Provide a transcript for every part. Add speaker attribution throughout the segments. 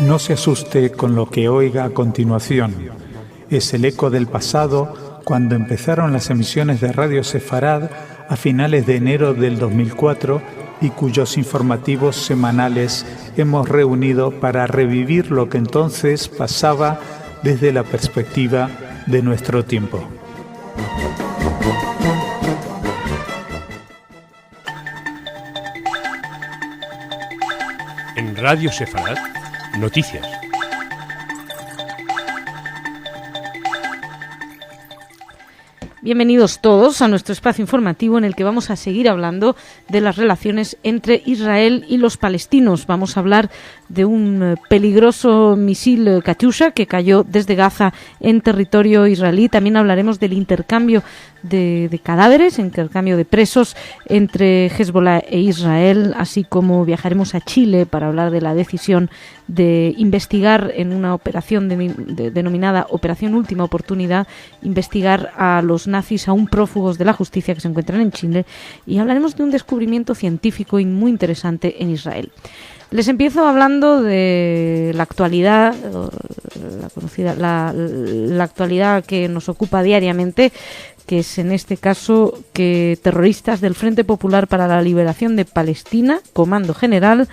Speaker 1: No se asuste con lo que oiga a continuación. Es el eco del pasado cuando empezaron las emisiones de Radio Sefarad a finales de enero del 2004 y cuyos informativos semanales hemos reunido para revivir lo que entonces pasaba desde la perspectiva de nuestro tiempo.
Speaker 2: En Radio Sefarad, noticias.
Speaker 3: Bienvenidos todos a nuestro espacio informativo en el que vamos a seguir hablando de las relaciones entre Israel y los palestinos. Vamos a hablar de un peligroso misil Katyusha que cayó desde Gaza en territorio israelí. También hablaremos del intercambio de cadáveres, intercambio de presos entre Hezbollah e Israel, así como viajaremos a Chile para hablar de la decisión de investigar en una operación denominada Operación Última Oportunidad, investigar a los nazis aún prófugos de la justicia que se encuentran en Chile, y hablaremos de un descubrimiento científico y muy interesante en Israel. Les empiezo hablando de la actualidad, la actualidad que nos ocupa diariamente, que es en este caso que terroristas del Frente Popular para la Liberación de Palestina, Comando General,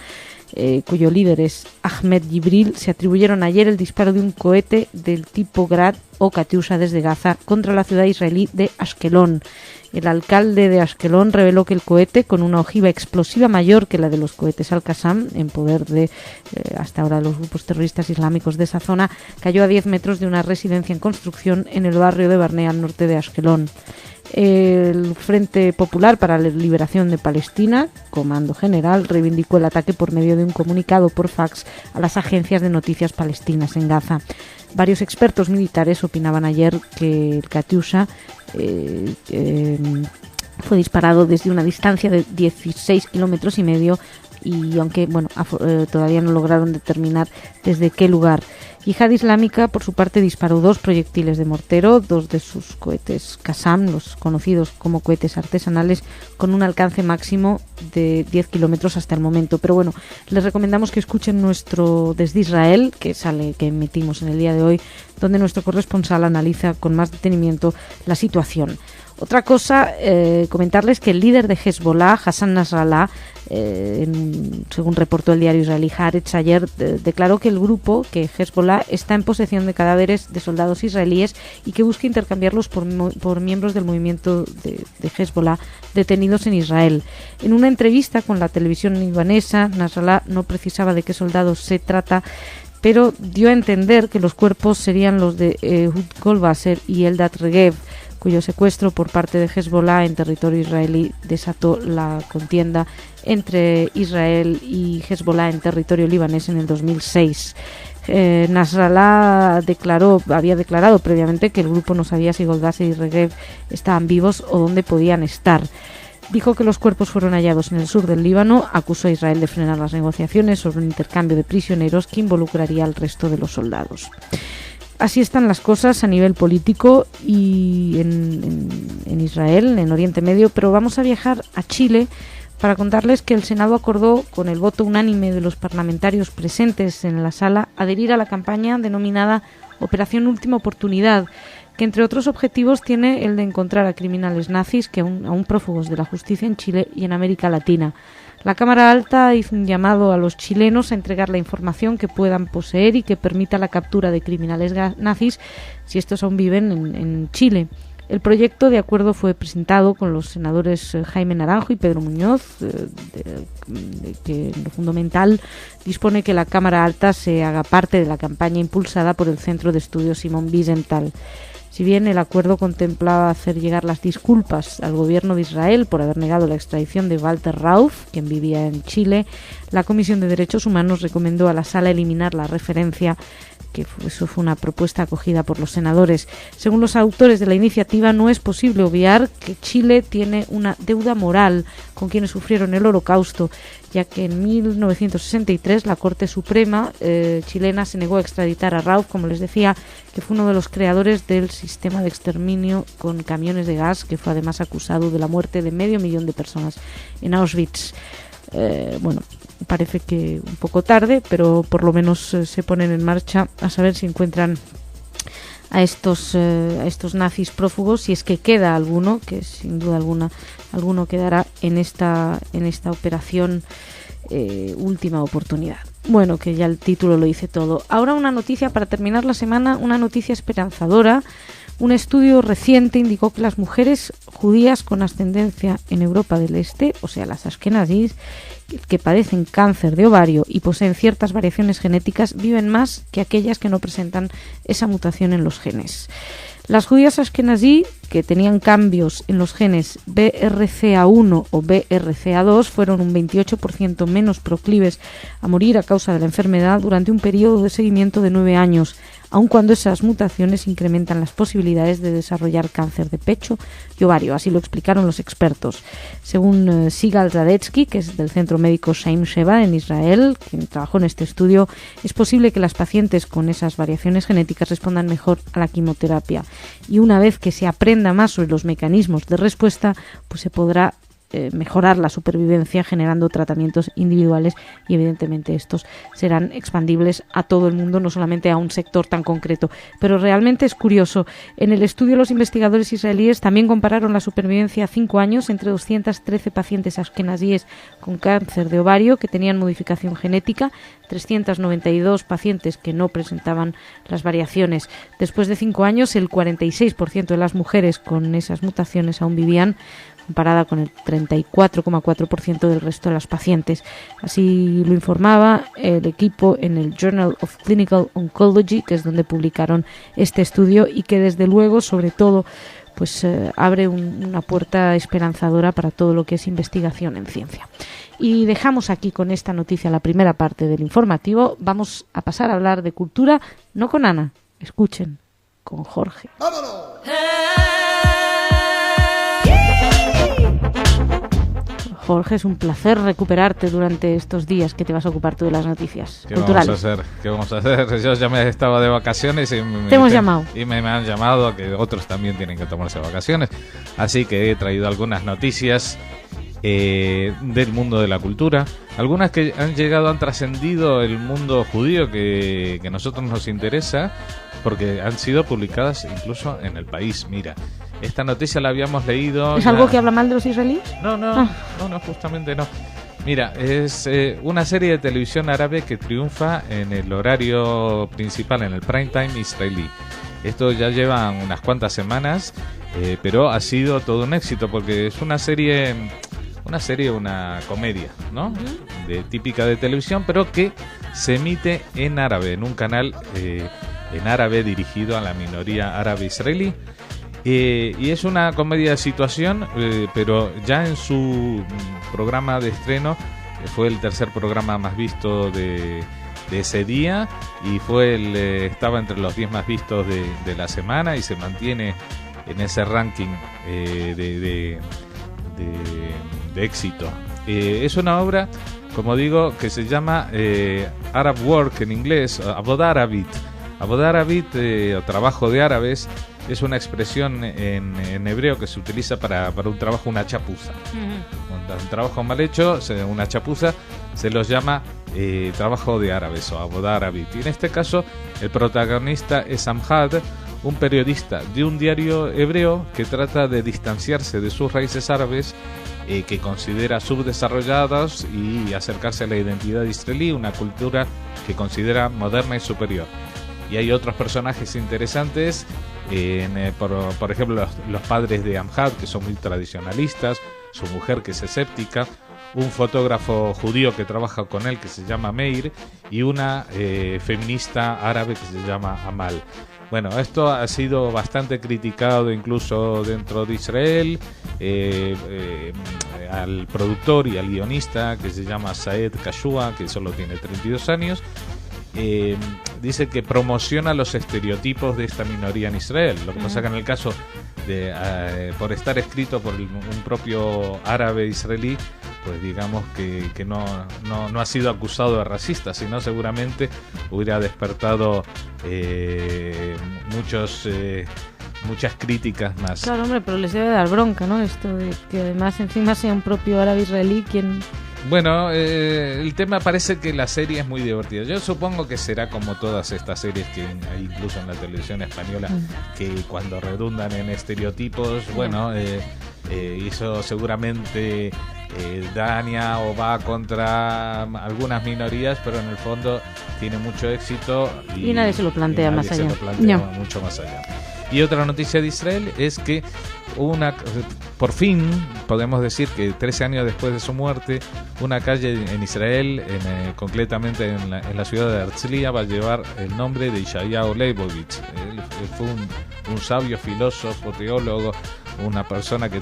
Speaker 3: cuyo líder es Ahmed Jibril, se atribuyeron ayer el disparo de un cohete del tipo Grad o Katyusha desde Gaza contra la ciudad israelí de Ashkelon. El alcalde de Ashkelon reveló que el cohete, con una ojiva explosiva mayor que la de los cohetes Al-Qassam, en poder de hasta ahora los grupos terroristas islámicos de esa zona, cayó a 10 metros de una residencia en construcción en el barrio de Barnea, al norte de Ashkelon. El Frente Popular para la Liberación de Palestina, Comando General, reivindicó el ataque por medio de un comunicado por fax a las agencias de noticias palestinas en Gaza. Varios expertos militares opinaban ayer que el Katyusha fue disparado desde una distancia de 16,5 kilómetros y aunque todavía no lograron determinar desde qué lugar. Yihad Islámica, por su parte, disparó 2 proyectiles de mortero, 2 de sus cohetes Qassam, los conocidos como cohetes artesanales, con un alcance máximo de 10 kilómetros hasta el momento. Pero bueno, les recomendamos que escuchen nuestro Desde Israel, que emitimos en el día de hoy, donde nuestro corresponsal analiza con más detenimiento la situación. Otra cosa, comentarles que el líder de Hezbollah, Hassan Nasrallah, según reportó el diario israelí Haaretz ayer, declaró que el grupo, que Hezbollah, está en posesión de cadáveres de soldados israelíes y que busca intercambiarlos por miembros del movimiento de Hezbollah detenidos en Israel. En una entrevista con la televisión libanesa, Nasrallah no precisaba de qué soldados se trata, pero dio a entender que los cuerpos serían los de Ehud Golbasser y Eldad Regev, cuyo secuestro por parte de Hezbollah en territorio israelí desató la contienda entre Israel y Hezbollah en territorio libanés en el 2006. Nasrallah había declarado previamente que el grupo no sabía si Golbasser y Regev estaban vivos o dónde podían estar. Dijo que los cuerpos fueron hallados en el sur del Líbano, acusó a Israel de frenar las negociaciones sobre un intercambio de prisioneros que involucraría al resto de los soldados. Así están las cosas a nivel político y en Israel, en Oriente Medio, pero vamos a viajar a Chile para contarles que el Senado acordó, con el voto unánime de los parlamentarios presentes en la sala, adherir a la campaña denominada Operación Última Oportunidad, que entre otros objetivos tiene el de encontrar a criminales nazis que aún prófugos de la justicia en Chile y en América Latina. La Cámara Alta hizo un llamado a los chilenos a entregar la información que puedan poseer y que permita la captura de criminales nazis si estos aún viven en Chile. El proyecto de acuerdo fue presentado con los senadores Jaime Naranjo y Pedro Muñoz, que en lo fundamental dispone que la Cámara Alta se haga parte de la campaña impulsada por el Centro de Estudios Simón Wiesenthal. Si bien el acuerdo contemplaba hacer llegar las disculpas al gobierno de Israel por haber negado la extradición de Walter Rauf, quien vivía en Chile, la Comisión de Derechos Humanos recomendó a la Sala eliminar la referencia, que eso fue una propuesta acogida por los senadores. Según los autores de la iniciativa, no es posible obviar que Chile tiene una deuda moral con quienes sufrieron el Holocausto, ya que en 1963 la Corte Suprema chilena se negó a extraditar a Rauf, como les decía, que fue uno de los creadores del sistema de exterminio con camiones de gas, que fue además acusado de la muerte de 500.000 de personas en Auschwitz. parece que un poco tarde, pero por lo menos se ponen en marcha a saber si encuentran a estos nazis prófugos, si es que queda alguno, que sin duda alguno quedará en esta operación Última Oportunidad. Bueno, que ya el título lo dice todo. Ahora una noticia para terminar la semana, una noticia esperanzadora. Un estudio reciente indicó que las mujeres judías con ascendencia en Europa del Este, o sea, las ashkenazis, que padecen cáncer de ovario y poseen ciertas variaciones genéticas, viven más que aquellas que no presentan esa mutación en los genes. Las judías ashkenazí, que tenían cambios en los genes BRCA1 o BRCA2, fueron un 28% menos proclives a morir a causa de la enfermedad durante un periodo de seguimiento de 9 años, aun cuando esas mutaciones incrementan las posibilidades de desarrollar cáncer de pecho y ovario. Así lo explicaron los expertos. Según Sigal Zadetsky, que es del Centro Médico Shem Sheva en Israel, quien trabajó en este estudio, es posible que las pacientes con esas variaciones genéticas respondan mejor a la quimioterapia. Y una vez que se aprenda más sobre los mecanismos de respuesta, pues se podrá mejorar la supervivencia generando tratamientos individuales y evidentemente estos serán expandibles a todo el mundo, no solamente a un sector tan concreto. Pero realmente es curioso. En el estudio los investigadores israelíes también compararon la supervivencia a 5 años entre 213 pacientes ashkenazíes con cáncer de ovario que tenían modificación genética, 392 pacientes que no presentaban las variaciones. Después de 5 años, el 46% de las mujeres con esas mutaciones aún vivían, comparada con el 34,4% del resto de las pacientes. Así lo informaba el equipo en el Journal of Clinical Oncology, que es donde publicaron este estudio y que desde luego, sobre todo, pues abre una puerta esperanzadora para todo lo que es investigación en ciencia. Y dejamos aquí con esta noticia la primera parte del informativo. Vamos a pasar a hablar de cultura, no con Ana, escuchen, con Jorge. ¡Vámonos! Jorge, es un placer recuperarte durante estos días que te vas a ocupar tú de las noticias culturales.
Speaker 4: ¿Qué vamos a hacer? Yo ya me estaba de vacaciones y
Speaker 3: te hemos llamado.
Speaker 4: Y me han llamado, que otros también tienen que tomarse vacaciones. Así que he traído algunas noticias del mundo de la cultura. Algunas que han trascendido el mundo judío que a nosotros nos interesa, porque han sido publicadas incluso en El País. Mira, esta noticia la habíamos leído.
Speaker 3: ¿Es algo que habla mal de los israelíes?
Speaker 4: No, justamente no. Mira, es una serie de televisión árabe que triunfa en el horario principal, en el prime time israelí. Esto ya lleva unas cuantas semanas, pero ha sido todo un éxito porque es una comedia, ¿no? Típica de televisión, pero que se emite en árabe, en un canal en árabe dirigido a la minoría árabe israelí. Y es una comedia de situación, pero ya en su programa de estreno fue el tercer programa más visto de ese día y estaba entre los 10 más vistos de la semana y se mantiene en ese ranking de éxito. Es una obra, como digo, que se llama Arab Work en inglés, Avodah Arabit. Avodah Arabit, o trabajo de árabes, es una expresión en hebreo que se utiliza para un trabajo, una chapuza. Un trabajo mal hecho, una chapuza, se los llama trabajo de árabes o Avodah Arabit. Y en este caso, el protagonista es Amjad, un periodista de un diario hebreo que trata de distanciarse de sus raíces árabes, que considera subdesarrolladas, y acercarse a la identidad israelí, una cultura que considera moderna y superior. Y hay otros personajes interesantes, por ejemplo los padres de Amjad, que son muy tradicionalistas, su mujer, que es escéptica, un fotógrafo judío que trabaja con él, que se llama Meir, y una feminista árabe que se llama Amal. Bueno, esto ha sido bastante criticado incluso dentro de Israel. Al productor y al guionista, que se llama Saed Kashua, que solo tiene 32 años, dice que promociona los estereotipos de esta minoría en Israel. Lo que pasa que en el caso de por estar escrito por un propio árabe israelí, pues digamos que no ha sido acusado de racista, sino seguramente hubiera despertado muchas críticas más.
Speaker 3: Claro, hombre, pero les debe dar bronca, ¿no? Esto de que además encima sea un propio árabe israelí quien
Speaker 4: Bueno, el tema parece que la serie es muy divertida. Yo supongo que será como todas estas series que hay incluso en la televisión española, que cuando redundan en estereotipos, bueno, hizo seguramente daña o va contra algunas minorías, pero en el fondo tiene mucho éxito
Speaker 3: y nadie se lo plantea más allá.
Speaker 4: Mucho más allá. Y otra noticia de Israel es que por fin, podemos decir que 13 años después de su muerte, una calle en Israel, concretamente en la ciudad de Herzliya, va a llevar el nombre de Yeshayahu Leibovich. Él fue un sabio filósofo, teólogo, una persona que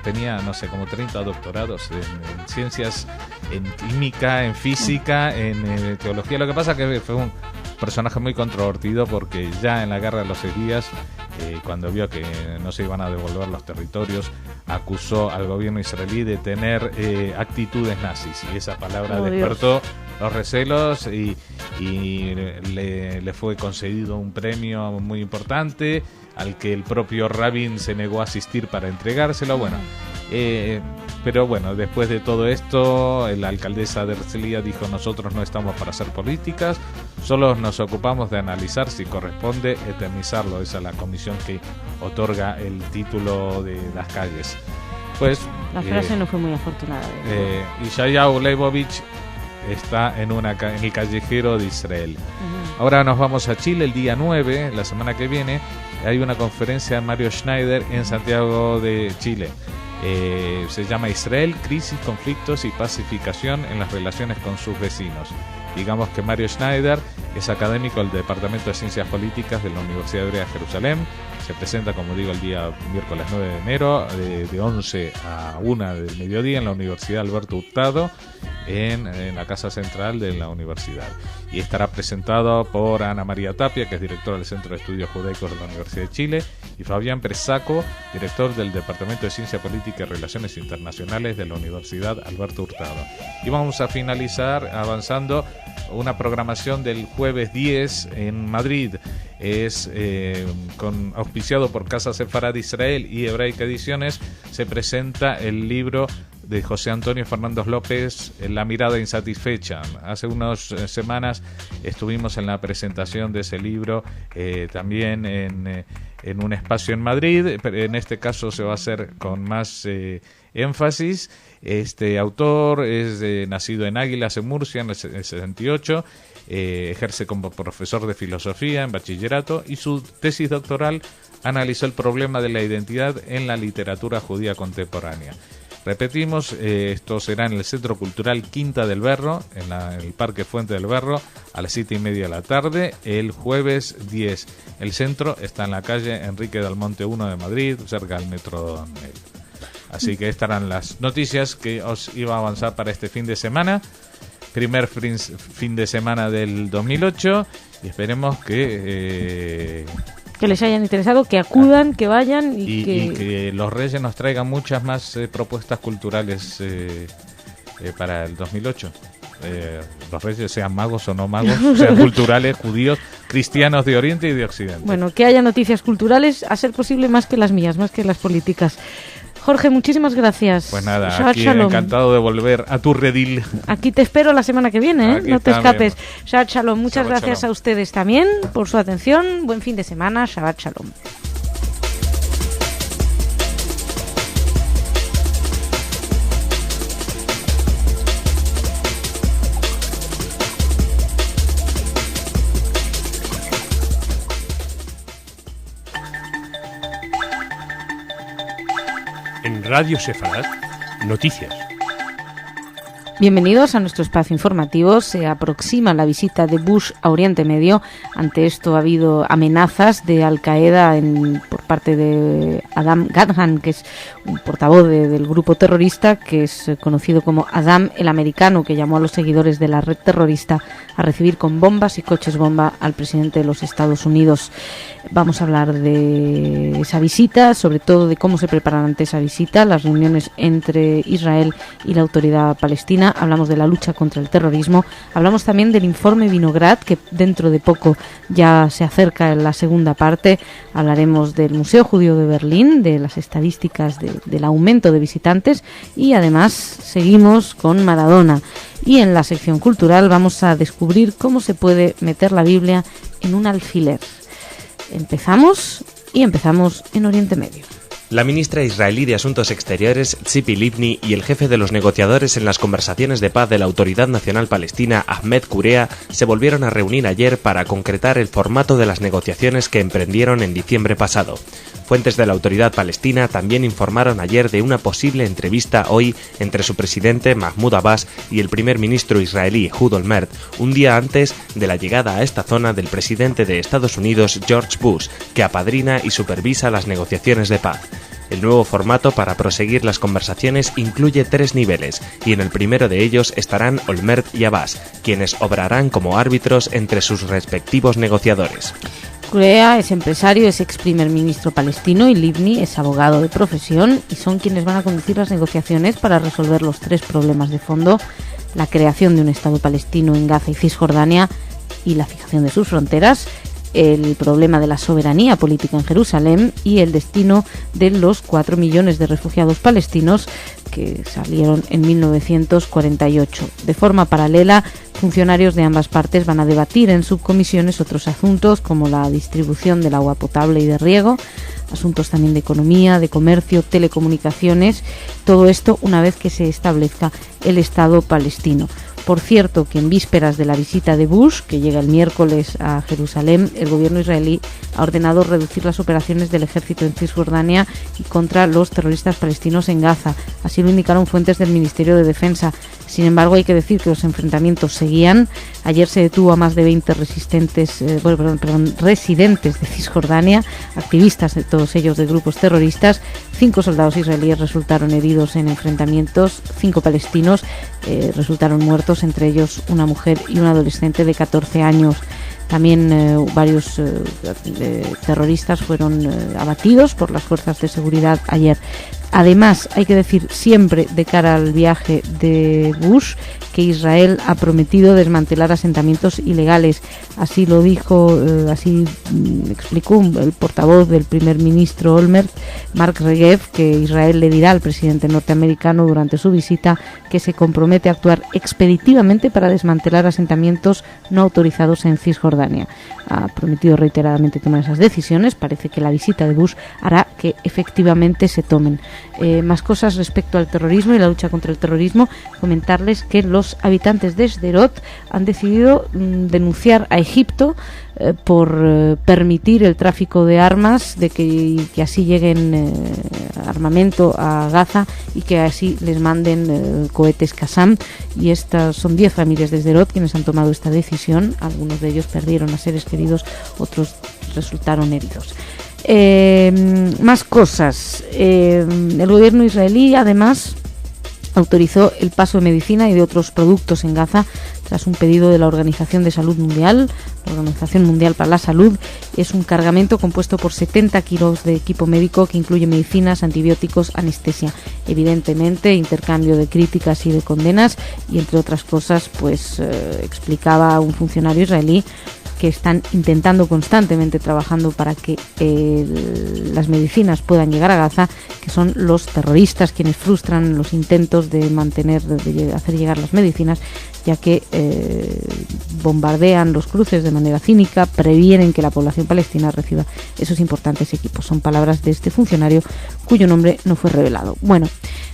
Speaker 4: tenía, no sé, como 30 doctorados en ciencias, en química, en física, en teología. Lo que pasa es que fue un personaje muy controvertido porque ya en la Guerra de los 6 días, cuando vio que no se iban a devolver los territorios, acusó al gobierno israelí de tener actitudes nazis, y esa palabra despertó los recelos y le fue concedido un premio muy importante al que el propio Rabin se negó a asistir para entregárselo. Bueno, pero bueno, después de todo esto, la alcaldesa de Herzliya dijo: nosotros no estamos para hacer políticas, solo nos ocupamos de analizar si corresponde eternizarlo. Esa es la comisión que otorga el título de las calles. Pues
Speaker 3: la frase no fue muy afortunada.
Speaker 4: Yeshayahu Leibovich está en el callejero de Israel. Ahora nos vamos a Chile el día 9, la semana que viene. Hay una conferencia de Mario Schneider en Santiago de Chile. Se llama Israel, crisis, conflictos y pacificación en las relaciones con sus vecinos. Digamos que Mario Schneider es académico del Departamento de Ciencias Políticas de la Universidad Hebrea de Jerusalén. Se presenta, como digo, el día miércoles 9 de enero, de 11 a 1 del mediodía en la Universidad Alberto Hurtado, en la Casa Central de la Universidad. Y estará presentado por Ana María Tapia, que es directora del Centro de Estudios Judaicos de la Universidad de Chile, y Fabián Presaco, director del Departamento de Ciencia Política y Relaciones Internacionales de la Universidad Alberto Hurtado. Y vamos a finalizar avanzando una programación del jueves 10 en Madrid. Es auspiciado por Casa Sefarad Israel y Hebraica Ediciones. Se presenta el libro de José Antonio Fernández López, La mirada insatisfecha. Hace unas semanas estuvimos en la presentación de ese libro, también en un espacio en Madrid, pero en este caso se va a hacer con más énfasis. Este autor es nacido en Águilas, en Murcia, en el 68, ejerce como profesor de filosofía en bachillerato, y su tesis doctoral analizó el problema de la identidad en la literatura judía contemporánea. Repetimos, esto será en el Centro Cultural Quinta del Berro, en el Parque Fuente del Berro, a las 7:30 de la tarde, el jueves 10. El centro está en la calle Enrique del Monte 1 de Madrid, cerca del Metro Donel. Así que estarán las noticias que os iba a avanzar para este fin de semana. Primer fin de semana del 2008, y esperemos que
Speaker 3: les hayan interesado, que acudan, que vayan y
Speaker 4: que los Reyes nos traigan muchas más propuestas culturales para el 2008. Los Reyes, sean magos o no magos, sean culturales, judíos, cristianos de Oriente y de Occidente.
Speaker 3: Bueno, que haya noticias culturales, a ser posible más que las mías, más que las políticas. Jorge, muchísimas gracias.
Speaker 4: Pues nada, aquí encantado de volver a tu redil.
Speaker 3: Aquí te espero la semana que viene,
Speaker 4: Aquí
Speaker 3: no te
Speaker 4: también.
Speaker 3: escapes. Shabbat Shalom, muchas
Speaker 4: Shabbat
Speaker 3: gracias
Speaker 4: Shalom.
Speaker 3: a ustedes también por su atención. Buen fin de semana, Shabbat Shalom.
Speaker 2: En Radio Sefarad, noticias.
Speaker 3: Bienvenidos a nuestro espacio informativo. Se aproxima la visita de Bush a Oriente Medio. Ante esto ha habido amenazas de Al-Qaeda por parte de Adam Gadhan, que es un portavoz del grupo terrorista, que es conocido como Adam el Americano, que llamó a los seguidores de la red terrorista a recibir con bombas y coches bomba al presidente de los Estados Unidos. Vamos a hablar de esa visita, sobre todo de cómo se preparan ante esa visita, las reuniones entre Israel y la autoridad palestina, Palestina, hablamos de la lucha contra el terrorismo, hablamos también del informe Vinograd, que dentro de poco ya se acerca en la segunda parte, hablaremos del Museo Judío de Berlín, de las estadísticas del aumento de visitantes y además seguimos con Maradona. Y en la sección cultural vamos a descubrir cómo se puede meter la Biblia en un alfiler. Empezamos en Oriente Medio.
Speaker 5: La ministra israelí de Asuntos Exteriores, Tzipi Livni, y el jefe de los negociadores en las conversaciones de paz de la Autoridad Nacional Palestina, Ahmed Kurea, se volvieron a reunir ayer para concretar el formato de las negociaciones que emprendieron en diciembre pasado. Fuentes de la Autoridad Palestina también informaron ayer de una posible entrevista hoy entre su presidente Mahmoud Abbas y el primer ministro israelí Ehud Olmert, un día antes de la llegada a esta zona del presidente de Estados Unidos George Bush, que apadrina y supervisa las negociaciones de paz. El nuevo formato para proseguir las conversaciones incluye 3 niveles, y en el primero de ellos estarán Olmert y Abbas, quienes obrarán como árbitros entre sus respectivos negociadores.
Speaker 3: Kurea es empresario, es ex primer ministro palestino y Livni es abogado de profesión y son quienes van a conducir las negociaciones para resolver los 3 problemas de fondo: la creación de un Estado palestino en Gaza y Cisjordania y la fijación de sus fronteras, el problema de la soberanía política en Jerusalén y el destino de los 4 millones de refugiados palestinos que salieron en 1948. De forma paralela, funcionarios de ambas partes van a debatir en subcomisiones otros asuntos como la distribución del agua potable y de riego, asuntos también de economía, de comercio, telecomunicaciones, todo esto una vez que se establezca el Estado palestino. Por cierto, que en vísperas de la visita de Bush, que llega el miércoles a Jerusalén, el gobierno israelí ha ordenado reducir las operaciones del ejército en Cisjordania y contra los terroristas palestinos en Gaza. Así lo indicaron fuentes del Ministerio de Defensa. Sin embargo, hay que decir que los enfrentamientos seguían. Ayer se detuvo a más de 20 residentes de Cisjordania, activistas, de todos ellos de grupos terroristas. 5 soldados israelíes resultaron heridos en enfrentamientos, 5 palestinos resultaron muertos, entre ellos una mujer y un adolescente de 14 años. También varios terroristas fueron abatidos por las fuerzas de seguridad ayer. Además, hay que decir siempre de cara al viaje de Bush que Israel ha prometido desmantelar asentamientos ilegales. Así lo dijo, explicó el portavoz del primer ministro Olmert, Mark Regev, que Israel le dirá al presidente norteamericano durante su visita que se compromete a actuar expeditivamente para desmantelar asentamientos no autorizados en Cisjordania. Ha prometido reiteradamente tomar esas decisiones. Parece que la visita de Bush hará que efectivamente se tomen. Más cosas respecto al terrorismo y la lucha contra el terrorismo. Comentarles que los habitantes de Sderot han decidido denunciar a Egipto por permitir el tráfico de armas, de que así lleguen armamento a Gaza y que así les manden cohetes Qassam. Y estas son 10 familias de Sderot quienes han tomado esta decisión. Algunos de ellos perdieron a seres queridos, otros resultaron heridos. Más cosas. El gobierno israelí además autorizó el paso de medicina y de otros productos en Gaza tras un pedido de la Organización de Salud Mundial. La Organización Mundial para la Salud es un cargamento compuesto por 70 kilos de equipo médico que incluye medicinas, antibióticos, anestesia. Evidentemente, intercambio de críticas y de condenas y, entre otras cosas, explicaba un funcionario israelí que están intentando constantemente trabajando para que las medicinas puedan llegar a Gaza, que son los terroristas quienes frustran los intentos de hacer llegar las medicinas, ya que bombardean los cruces de manera cínica, previenen que la población palestina reciba esos importantes equipos. Son palabras de este funcionario cuyo nombre no fue revelado. Bueno,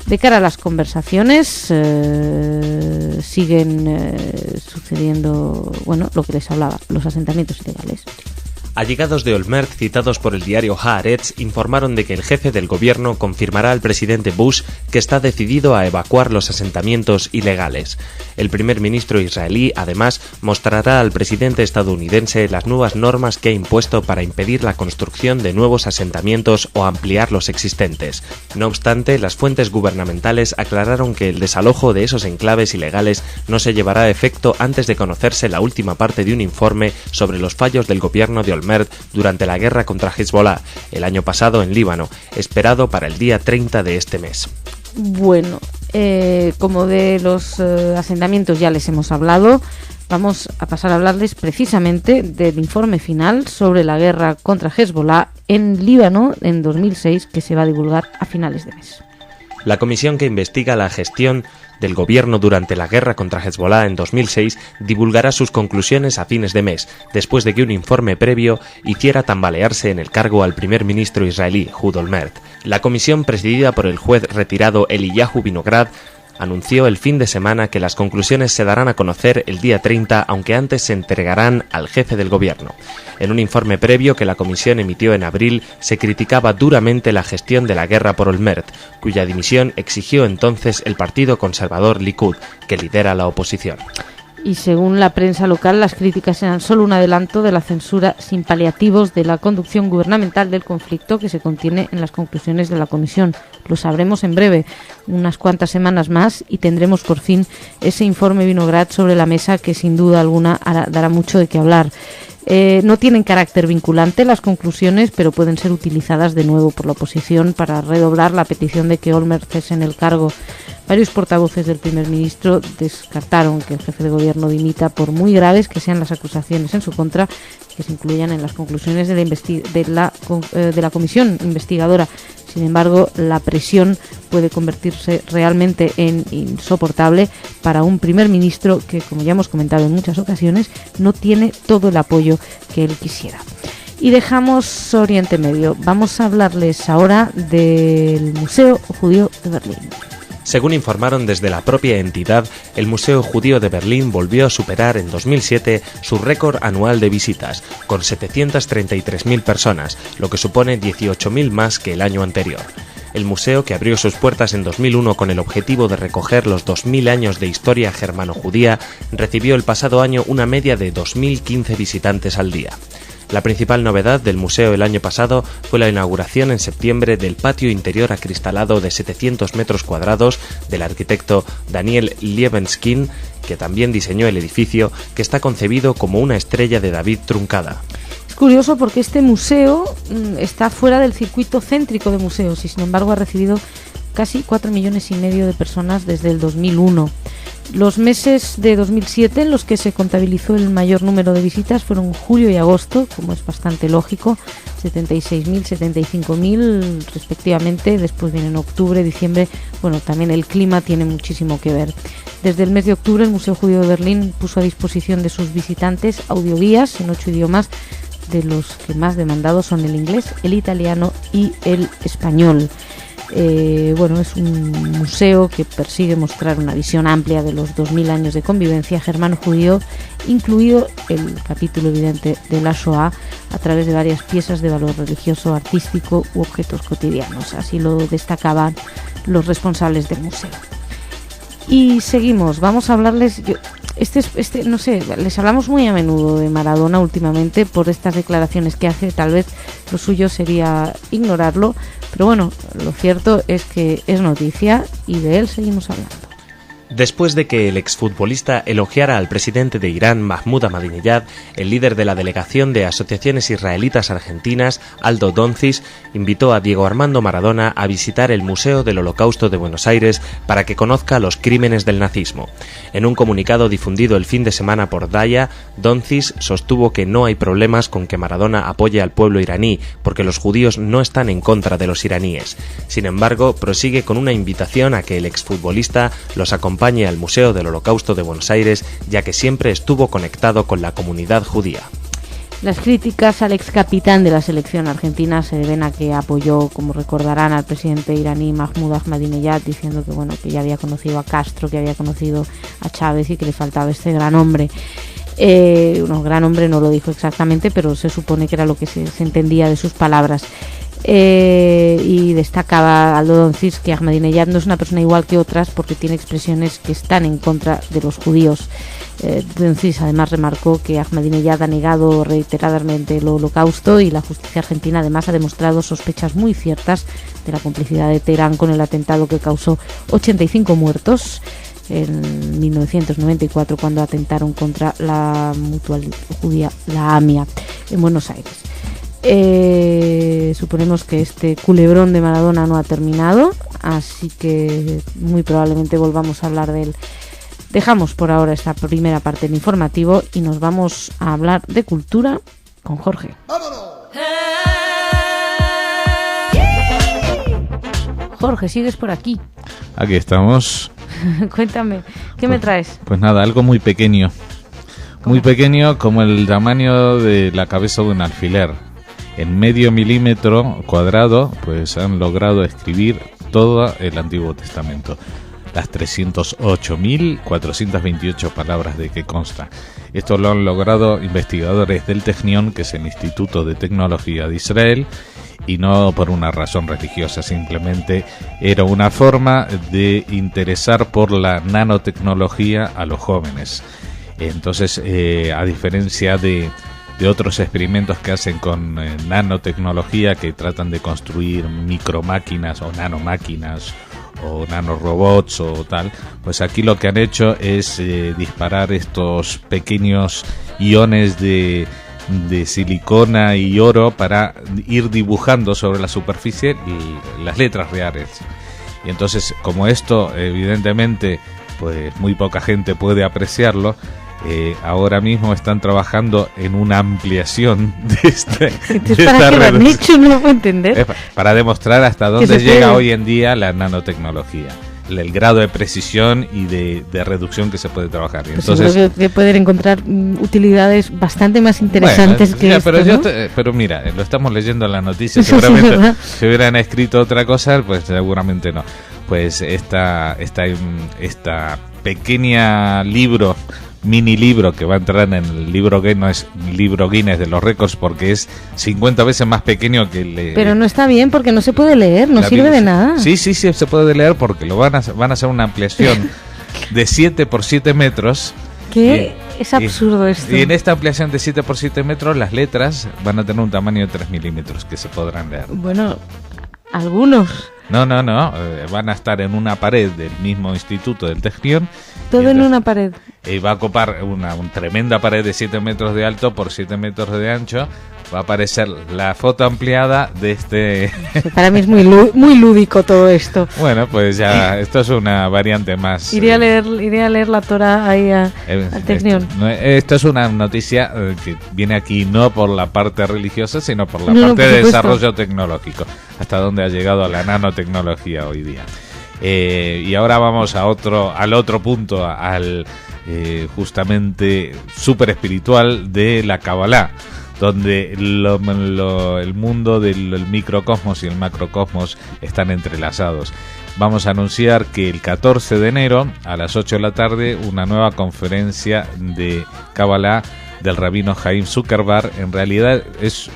Speaker 3: de cara a las conversaciones siguen sucediendo, lo que les hablaba, los asentamientos ilegales.
Speaker 5: Allegados de Olmert, citados por el diario Haaretz, informaron de que el jefe del gobierno confirmará al presidente Bush que está decidido a evacuar los asentamientos ilegales. El primer ministro israelí, además, mostrará al presidente estadounidense las nuevas normas que ha impuesto para impedir la construcción de nuevos asentamientos o ampliar los existentes. No obstante, las fuentes gubernamentales aclararon que el desalojo de esos enclaves ilegales no se llevará a efecto antes de conocerse la última parte de un informe sobre los fallos del gobierno de Olmert durante la guerra contra Hezbollah el año pasado en Líbano, esperado para el día 30 de este mes.
Speaker 3: Bueno, Como de los asentamientos ya les hemos hablado, vamos a pasar a hablarles precisamente del informe final sobre la guerra contra Hezbollah en Líbano en 2006, que se va a divulgar a finales de mes.
Speaker 5: La comisión que investiga la gestión del gobierno durante la guerra contra Hezbollah en 2006 divulgará sus conclusiones a fines de mes, después de que un informe previo hiciera tambalearse en el cargo al primer ministro israelí, Ehud Olmert. La comisión, presidida por el juez retirado Eliyahu Vinograd, anunció el fin de semana que las conclusiones se darán a conocer el día 30, aunque antes se entregarán al jefe del gobierno. En un informe previo que la comisión emitió en abril, se criticaba duramente la gestión de la guerra por Olmert, cuya dimisión exigió entonces el partido conservador Likud, que lidera la oposición.
Speaker 3: Y según la prensa local, las críticas eran solo un adelanto de la censura sin paliativos de la conducción gubernamental del conflicto que se contiene en las conclusiones de la comisión. Lo sabremos en breve, unas cuantas semanas más, y tendremos por fin ese informe Vinograd sobre la mesa que sin duda alguna dará mucho de qué hablar. No tienen carácter vinculante las conclusiones, pero pueden ser utilizadas de nuevo por la oposición para redoblar la petición de que Olmert cese en el cargo. Varios portavoces del primer ministro descartaron que el jefe de gobierno dimita, por muy graves que sean las acusaciones en su contra, que se incluyan en las conclusiones de la comisión investigadora. Sin embargo, la presión puede convertirse realmente en insoportable para un primer ministro que, como ya hemos comentado en muchas ocasiones, no tiene todo el apoyo que él quisiera. Y dejamos Oriente Medio. Vamos a hablarles ahora del Museo Judío de Berlín.
Speaker 5: Según informaron desde la propia entidad, el Museo Judío de Berlín volvió a superar en 2007 su récord anual de visitas, con 733.000 personas, lo que supone 18.000 más que el año anterior. El museo, que abrió sus puertas en 2001 con el objetivo de recoger los 2.000 años de historia germano-judía, recibió el pasado año una media de 2.015 visitantes al día. La principal novedad del museo el año pasado fue la inauguración en septiembre del patio interior acristalado de 700 metros cuadrados del arquitecto Daniel Libeskind, que también diseñó el edificio, que está concebido como una estrella de David truncada.
Speaker 3: Es curioso porque este museo está fuera del circuito céntrico de museos y sin embargo ha recibido casi 4,5 millones de personas desde el 2001. Los meses de 2007 en los que se contabilizó el mayor número de visitas fueron julio y agosto, como es bastante lógico, 76.000, 75.000 respectivamente. Después vienen octubre, diciembre. Bueno, también el clima tiene muchísimo que ver. Desde el mes de octubre el Museo Judío de Berlín puso a disposición de sus visitantes audioguías en 8 idiomas, de los que más demandados son el inglés, el italiano y el español. Es un museo que persigue mostrar una visión amplia de los 2.000 años de convivencia germano-judío, incluido el capítulo evidente de la Shoah, a través de varias piezas de valor religioso, artístico u objetos cotidianos. Así lo destacaban los responsables del museo. Y seguimos, vamos a hablarles... les hablamos muy a menudo de Maradona últimamente por estas declaraciones que hace. Tal vez lo suyo sería ignorarlo, pero bueno, lo cierto es que es noticia y de él seguimos hablando.
Speaker 5: Después de que el exfutbolista elogiara al presidente de Irán, Mahmoud Ahmadinejad, el líder de la delegación de asociaciones israelitas argentinas, Aldo Doncic, invitó a Diego Armando Maradona a visitar el Museo del Holocausto de Buenos Aires para que conozca los crímenes del nazismo. En un comunicado difundido el fin de semana por Daya, Doncic sostuvo que no hay problemas con que Maradona apoye al pueblo iraní, porque los judíos no están en contra de los iraníes. Sin embargo, prosigue con una invitación a que el exfutbolista los acompañe al Museo del Holocausto de Buenos Aires, ya que siempre estuvo conectado con la comunidad judía.
Speaker 3: Las críticas al ex capitán de la selección argentina se deben a que apoyó, como recordarán, al presidente iraní Mahmoud Ahmadinejad, diciendo que ya había conocido a Castro, que había conocido a Chávez y que le faltaba este gran hombre. Gran hombre no lo dijo exactamente, pero se supone que era lo que se entendía de sus palabras. Y destacaba Aldo Doncic que Ahmadinejad no es una persona igual que otras porque tiene expresiones que están en contra de los judíos. Doncic además remarcó que Ahmadinejad ha negado reiteradamente el holocausto y la justicia argentina además ha demostrado sospechas muy ciertas de la complicidad de Teherán con el atentado que causó 85 muertos en 1994 cuando atentaron contra la mutual judía, la AMIA, en Buenos Aires. Suponemos que este culebrón de Maradona no ha terminado, así que muy probablemente volvamos a hablar de él. Dejamos por ahora esta primera parte del informativo y nos vamos a hablar de cultura con Jorge. Jorge, ¿sigues por aquí?
Speaker 4: Aquí estamos.
Speaker 3: Cuéntame, ¿qué me traes?
Speaker 4: Pues nada, algo muy pequeño. Muy pequeño, como el tamaño de la cabeza de un alfiler. En medio milímetro cuadrado, pues han logrado escribir todo el Antiguo Testamento. Las 308.428 palabras de que consta. Esto lo han logrado investigadores del Technion, que es el Instituto de Tecnología de Israel, y no por una razón religiosa, simplemente era una forma de interesar por la nanotecnología a los jóvenes. Entonces, a diferencia de otros experimentos que hacen con nanotecnología, que tratan de construir micromáquinas o nanomáquinas o nanorobots o tal, pues aquí lo que han hecho es disparar estos pequeños iones de silicona y oro para ir dibujando sobre la superficie las letras reales. Y entonces, como esto evidentemente pues muy poca gente puede apreciarlo, ahora mismo están trabajando en una ampliación de
Speaker 3: Entonces, ¿para qué lo han hecho? No lo puedo entender.
Speaker 4: Para demostrar hasta dónde llega hoy en día la nanotecnología, el grado de precisión y de reducción que se puede trabajar. Y entonces,
Speaker 3: creo que pueden encontrar utilidades bastante más interesantes que esto, ¿no?
Speaker 4: Pero mira, lo estamos leyendo en la noticia. Seguramente si hubieran escrito otra cosa, pues seguramente no. Pues esta pequeña mini libro que va a entrar en el libro Guinness, no es libro Guinness de los récords, porque es 50 veces más pequeño que el...
Speaker 3: Pero no está bien, porque no se puede leer, no sirve de nada.
Speaker 4: Sí, se puede leer, porque lo van a hacer una ampliación de 7 por 7 metros.
Speaker 3: ¿Qué? Es absurdo esto.
Speaker 4: Y en esta ampliación de 7 por 7 metros, las letras van a tener un tamaño de 3 milímetros que se podrán leer.
Speaker 3: Bueno, algunos...
Speaker 4: No, van a estar en una pared del mismo instituto del Technion.
Speaker 3: Todo en una pared.
Speaker 4: Y va a ocupar una tremenda pared de 7 metros de alto por 7 metros de ancho. Va a aparecer la foto ampliada de este...
Speaker 3: Para mí es muy lúdico todo esto.
Speaker 4: Bueno, pues ya, esto es una variante más.
Speaker 3: Iré a leer la Torah ahí al Technion.
Speaker 4: Esto es una noticia que viene aquí no por la parte religiosa, sino por la parte de desarrollo tecnológico. Hasta dónde ha llegado la nanotecnología hoy día. Y ahora vamos al otro punto, al justamente súper espiritual de la Kabbalah, donde el mundo del microcosmos y el macrocosmos están entrelazados. Vamos a anunciar que el 14 de enero a las 8 de la tarde una nueva conferencia de Kabbalah del rabino Haim Zuckerberg. En realidad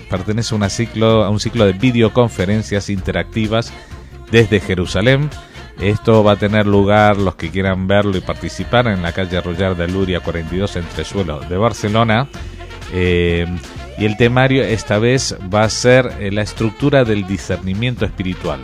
Speaker 4: pertenece a un ciclo de videoconferencias interactivas desde Jerusalén. Esto va a tener lugar, los que quieran verlo y participar, en la calle Arroyar de Luria 42, Entresuelo de Barcelona. Y el temario esta vez va a ser la estructura del discernimiento espiritual.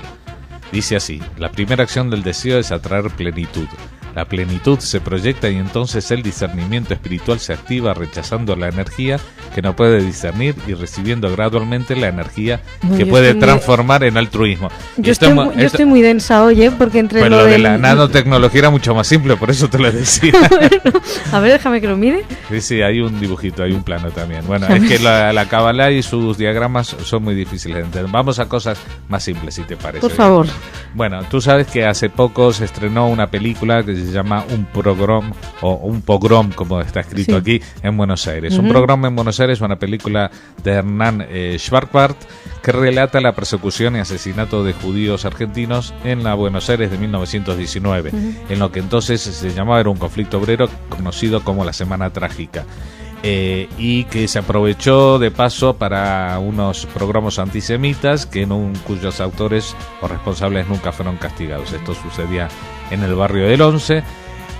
Speaker 4: Dice así: la primera acción del deseo es atraer plenitud. La plenitud se proyecta y entonces el discernimiento espiritual se activa, rechazando la energía que no puede discernir y recibiendo gradualmente la energía que puede transformar en altruismo.
Speaker 3: Yo estoy muy densa hoy, porque entre
Speaker 4: lo de la nanotecnología era mucho más simple, por eso te lo decía.
Speaker 3: Bueno, a ver, déjame que lo mire.
Speaker 4: Sí, hay un dibujito, hay un plano también. Bueno, es que la Kabbalah y sus diagramas son muy difíciles de entender. Vamos a cosas más simples, si te parece.
Speaker 3: Por favor.
Speaker 4: Bueno, tú sabes que hace poco se estrenó una película que se llama Un Pogrom, como está escrito aquí, en Buenos Aires. Un Pogrom en Buenos Aires, una película de Hernán Schwartzbart, que relata la persecución y asesinato de judíos argentinos en la Buenos Aires de 1919, en lo que entonces se llamaba, era un conflicto obrero conocido como la Semana Trágica. Y que se aprovechó de paso para unos programas antisemitas cuyos autores o responsables nunca fueron castigados. Esto sucedía en el barrio del Once.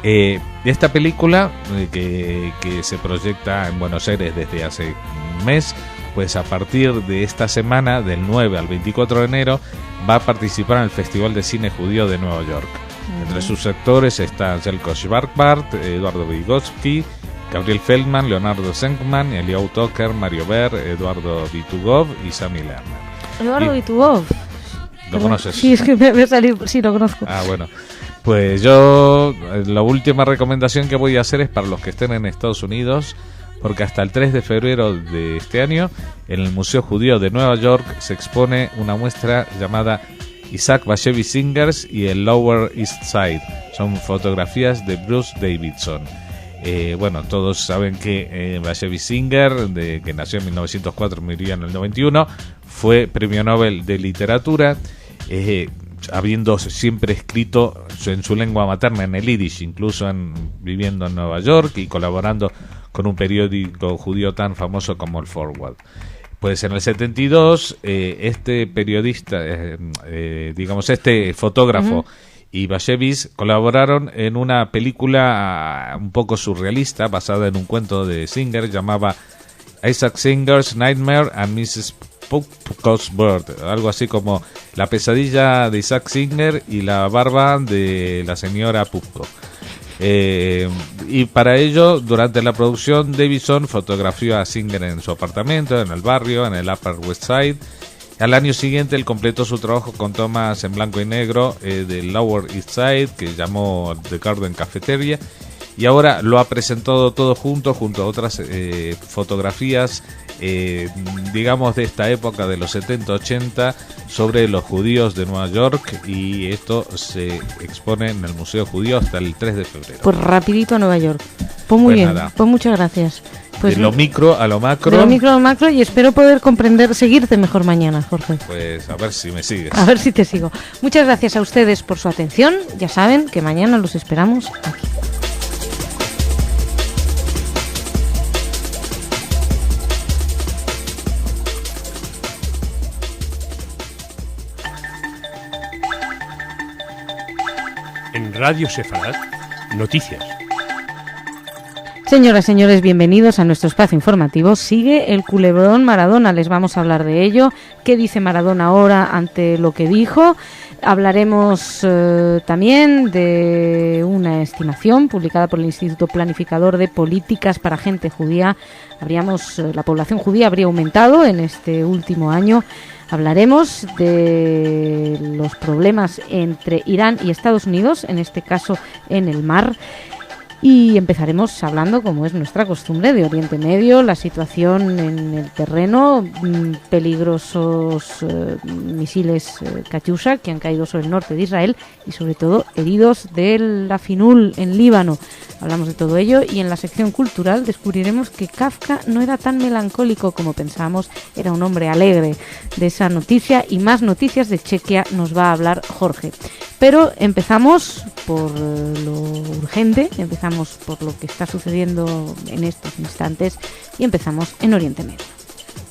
Speaker 4: Esta película que se proyecta en Buenos Aires desde hace un mes, pues a partir de esta semana, del 9 al 24 de enero, va a participar en el Festival de Cine Judío de Nueva York. Entre sus actores están Zelko Schwartzbart, Eduardo Vygotsky, Gabriel Feldman, Leonardo Senkman, Eliyahu Toker, Mario Ber, Eduardo Vitugov y Sami Lerner.
Speaker 3: Eduardo Vitugov.
Speaker 4: ¿Lo conoces?
Speaker 3: Sí, es que me ha salido, sí, lo conozco.
Speaker 4: Ah, bueno. Pues yo, la última recomendación que voy a hacer es para los que estén en Estados Unidos, porque hasta el 3 de febrero de este año, en el Museo Judío de Nueva York, se expone una muestra llamada Isaac Bashevis Singers y el Lower East Side. Son fotografías de Bruce Davidson. Bueno, todos saben que Bashevis Singer, que nació en 1904, murió en el 91, fue premio Nobel de Literatura, habiendo siempre escrito en su lengua materna, en el yiddish, incluso viviendo en Nueva York y colaborando con un periódico judío tan famoso como el Forward. Pues en el 72, este periodista, este fotógrafo y Bashevis colaboraron en una película un poco surrealista basada en un cuento de Singer llamada Isaac Singer's Nightmare and Mrs. Puck's Bird, algo así como La pesadilla de Isaac Singer y la barba de la señora Pucko. Y para ello, durante la producción, Davidson fotografió a Singer en su apartamento, en el barrio, en el Upper West Side. Al año siguiente, él completó su trabajo con tomas en blanco y negro del Lower East Side, que llamó The Garden Cafeteria, y ahora lo ha presentado todo junto a otras fotografías, digamos, de esta época de los 70-80 sobre los judíos de Nueva York, y esto se expone en el Museo Judío hasta el 3 de febrero.
Speaker 3: Pues rapidito a Nueva York. Pues muy bien, pues muchas gracias. Pues
Speaker 4: de lo micro a lo macro.
Speaker 3: De lo micro a lo macro, y espero poder seguirte mejor mañana, Jorge.
Speaker 4: Pues a ver si me sigues.
Speaker 3: A ver si te sigo. Muchas gracias a ustedes por su atención. Ya saben que mañana los esperamos aquí.
Speaker 2: En Radio Sefarad, noticias.
Speaker 3: Señoras y señores, bienvenidos a nuestro espacio informativo. Sigue el culebrón Maradona, les vamos a hablar de ello. ¿Qué dice Maradona ahora ante lo que dijo? Hablaremos también de una estimación publicada por el Instituto Planificador de Políticas para Gente Judía. La población judía habría aumentado en este último año. Hablaremos de los problemas entre Irán y Estados Unidos, en este caso en el mar. Y empezaremos hablando, como es nuestra costumbre, de Oriente Medio, la situación en el terreno, peligrosos misiles Katyusha que han caído sobre el norte de Israel y sobre todo heridos de la Finul en Líbano. Hablamos de todo ello y en la sección cultural descubriremos que Kafka no era tan melancólico como pensábamos, era un hombre alegre. De esa noticia y más noticias de Chequia nos va a hablar Jorge. Pero empezamos por lo urgente, empezamos por lo que está sucediendo en estos instantes y empezamos en Oriente Medio.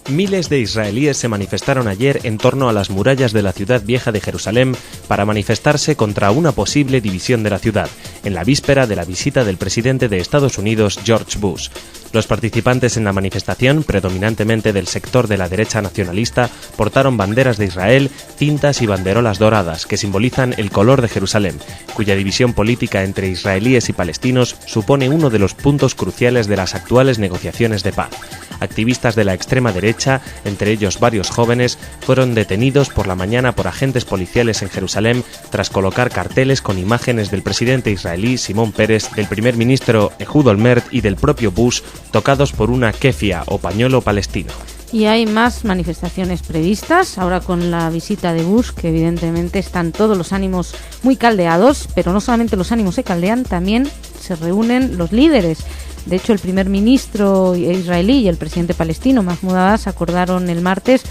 Speaker 5: Miles de israelíes se manifestaron ayer en torno a las murallas de la ciudad vieja de Jerusalén para manifestarse contra una posible división de la ciudad, en la víspera de la visita del presidente de Estados Unidos, George Bush. Los participantes en la manifestación, predominantemente del sector de la derecha nacionalista, portaron banderas de Israel, cintas y banderolas doradas que simbolizan el color de Jerusalén, cuya división política entre israelíes y palestinos supone uno de los puntos cruciales de las actuales negociaciones de paz. Activistas de la extrema derecha, entre ellos varios jóvenes, fueron detenidos por la mañana por agentes policiales en Jerusalén tras colocar carteles con imágenes del presidente israelí Simón Peres, del primer ministro Ehud Olmert y del propio Bush, tocados por una kefia o pañuelo palestino.
Speaker 3: Y hay más manifestaciones previstas, ahora con la visita de Bush, que evidentemente están todos los ánimos muy caldeados, pero no solamente los ánimos se caldean, también se reúnen los líderes. De hecho, el primer ministro israelí y el presidente palestino, Mahmoud Abbas, acordaron el martes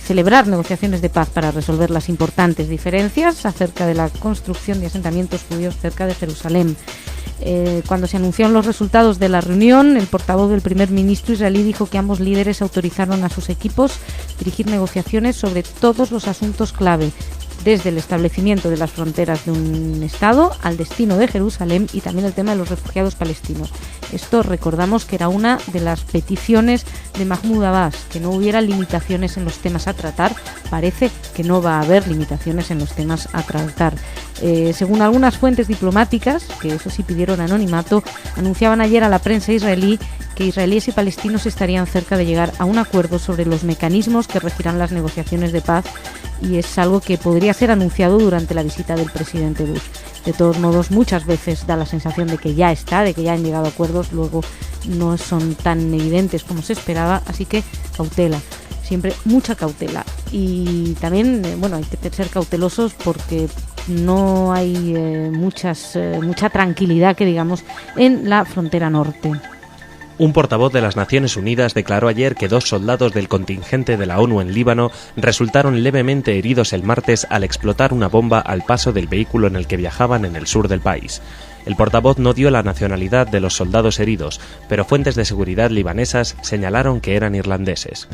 Speaker 3: celebrar negociaciones de paz para resolver las importantes diferencias acerca de la construcción de asentamientos judíos cerca de Jerusalén. Cuando se anunciaron los resultados de la reunión, el portavoz del primer ministro israelí dijo que ambos líderes autorizaron a sus equipos dirigir negociaciones sobre todos los asuntos clave, desde el establecimiento de las fronteras de un Estado al destino de Jerusalén y también el tema de los refugiados palestinos. Esto recordamos que era una de las peticiones de Mahmoud Abbas, que no hubiera limitaciones en los temas a tratar. Parece que no va a haber limitaciones en los temas a tratar. Según algunas fuentes diplomáticas, que eso sí pidieron anonimato, anunciaban ayer a la prensa israelí que israelíes y palestinos estarían cerca de llegar a un acuerdo sobre los mecanismos que regirán las negociaciones de paz, y es algo que podría ser anunciado durante la visita del presidente Bush. De todos modos, muchas veces da la sensación de que ya han llegado a acuerdos, luego no son tan evidentes como se esperaba, así que cautela, siempre mucha cautela. Y también, hay que ser cautelosos porque no hay mucha tranquilidad, que digamos, en la frontera norte.
Speaker 5: Un portavoz de las Naciones Unidas declaró ayer que 2 soldados del contingente de la ONU en Líbano resultaron levemente heridos el martes al explotar una bomba al paso del vehículo en el que viajaban en el sur del país. El portavoz no dio la nacionalidad de los soldados heridos, pero fuentes de seguridad libanesas señalaron que eran irlandeses.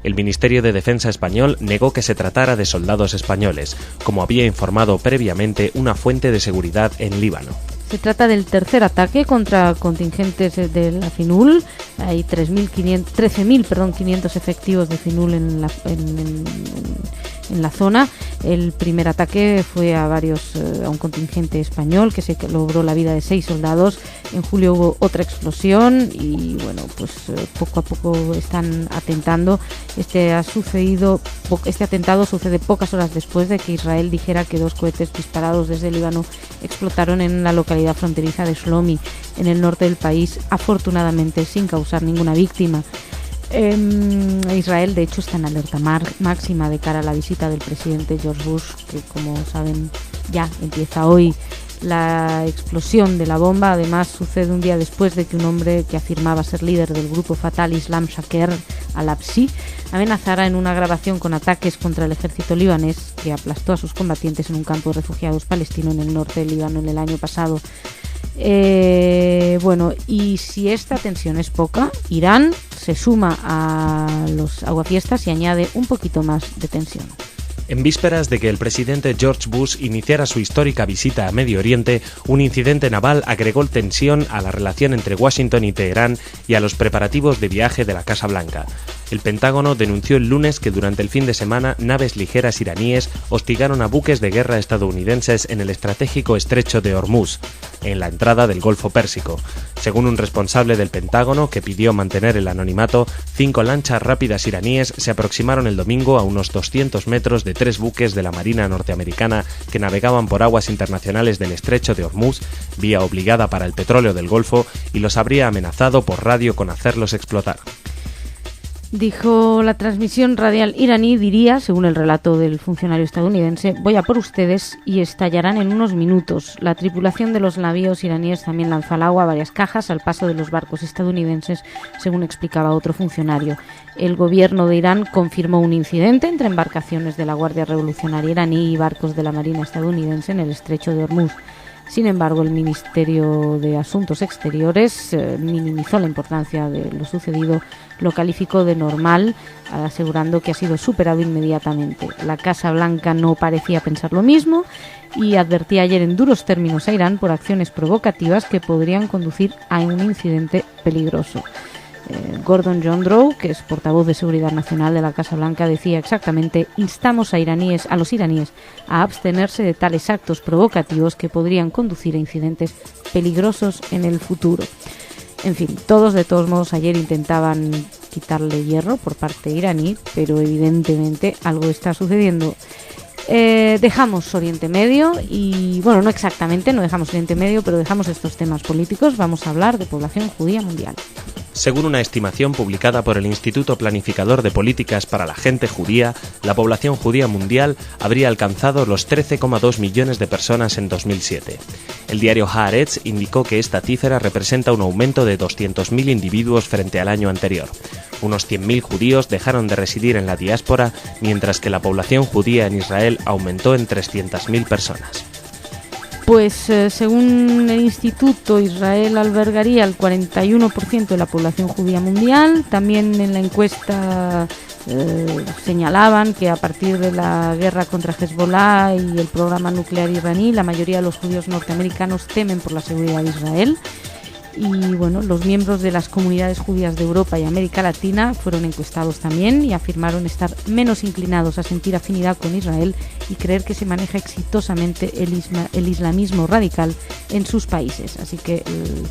Speaker 5: El Ministerio de Defensa español negó que se tratara de soldados españoles, como había informado previamente una fuente de seguridad en Líbano.
Speaker 3: Se trata del tercer ataque contra contingentes de la FINUL. Hay 13.500 efectivos de FINUL en la zona. El primer ataque fue a un contingente español que se logró la vida de 6 soldados. En julio hubo otra explosión y poco a poco están atentando. Este atentado sucede pocas horas después de que Israel dijera que 2 cohetes disparados desde Líbano explotaron en la localidad fronteriza de Shlomi, en el norte del país, afortunadamente sin causar ninguna víctima. Israel, de hecho, está en alerta máxima de cara a la visita del presidente George Bush, que, como saben, ya empieza hoy. La explosión de la bomba, además, sucede un día después de que un hombre que afirmaba ser líder del grupo Fatah Islam Shaker al-Absi amenazara en una grabación con ataques contra el ejército libanés, que aplastó a sus combatientes en un campo de refugiados palestino en el norte del Líbano en el año pasado. Y si esta tensión es poca, Irán se suma a los aguafiestas y añade un poquito más de tensión.
Speaker 5: En vísperas de que el presidente George Bush iniciara su histórica visita a Medio Oriente, un incidente naval agregó tensión a la relación entre Washington y Teherán y a los preparativos de viaje de la Casa Blanca. El Pentágono denunció el lunes que durante el fin de semana naves ligeras iraníes hostigaron a buques de guerra estadounidenses en el estratégico estrecho de Hormuz, en la entrada del Golfo Pérsico. Según un responsable del Pentágono, que pidió mantener el anonimato, 5 lanchas rápidas iraníes se aproximaron el domingo a unos 200 metros de 3 buques de la Marina norteamericana que navegaban por aguas internacionales del estrecho de Hormuz, vía obligada para el petróleo del Golfo, y los habría amenazado por radio con hacerlos explotar.
Speaker 3: Dijo la transmisión radial iraní, diría, según el relato del funcionario estadounidense, voy a por ustedes y estallarán en unos minutos. La tripulación de los navíos iraníes también lanzó al agua varias cajas al paso de los barcos estadounidenses, según explicaba otro funcionario. El gobierno de Irán confirmó un incidente entre embarcaciones de la Guardia Revolucionaria iraní y barcos de la Marina estadounidense en el estrecho de Hormuz. Sin embargo, el Ministerio de Asuntos Exteriores minimizó la importancia de lo sucedido, lo calificó de normal, asegurando que ha sido superado inmediatamente. La Casa Blanca no parecía pensar lo mismo y advertía ayer en duros términos a Irán por acciones provocativas que podrían conducir a un incidente peligroso. Gordon Johndrow, que es portavoz de Seguridad Nacional de la Casa Blanca, decía exactamente: instamos a los iraníes a abstenerse de tales actos provocativos que podrían conducir a incidentes peligrosos en el futuro. En fin, de todos modos, ayer intentaban quitarle hierro por parte iraní, pero evidentemente algo está sucediendo. Dejamos Oriente Medio y, no exactamente, no dejamos Oriente Medio, pero dejamos estos temas políticos. Vamos a hablar de población judía mundial.
Speaker 5: Según una estimación publicada por el Instituto Planificador de Políticas para la Gente Judía, la población judía mundial habría alcanzado los 13,2 millones de personas en 2007. El diario Haaretz indicó que esta cifra representa un aumento de 200.000 individuos frente al año anterior. Unos 100.000 judíos dejaron de residir en la diáspora, mientras que la población judía en Israel aumentó en 300.000 personas.
Speaker 3: Pues según el instituto, Israel albergaría el 41% de la población judía mundial. También en la encuesta señalaban que a partir de la guerra contra Hezbollah y el programa nuclear iraní, la mayoría de los judíos norteamericanos temen por la seguridad de Israel. Y bueno, los miembros de las comunidades judías de Europa y América Latina fueron encuestados también y afirmaron estar menos inclinados a sentir afinidad con Israel y creer que se maneja exitosamente el islamismo radical en sus países. Así que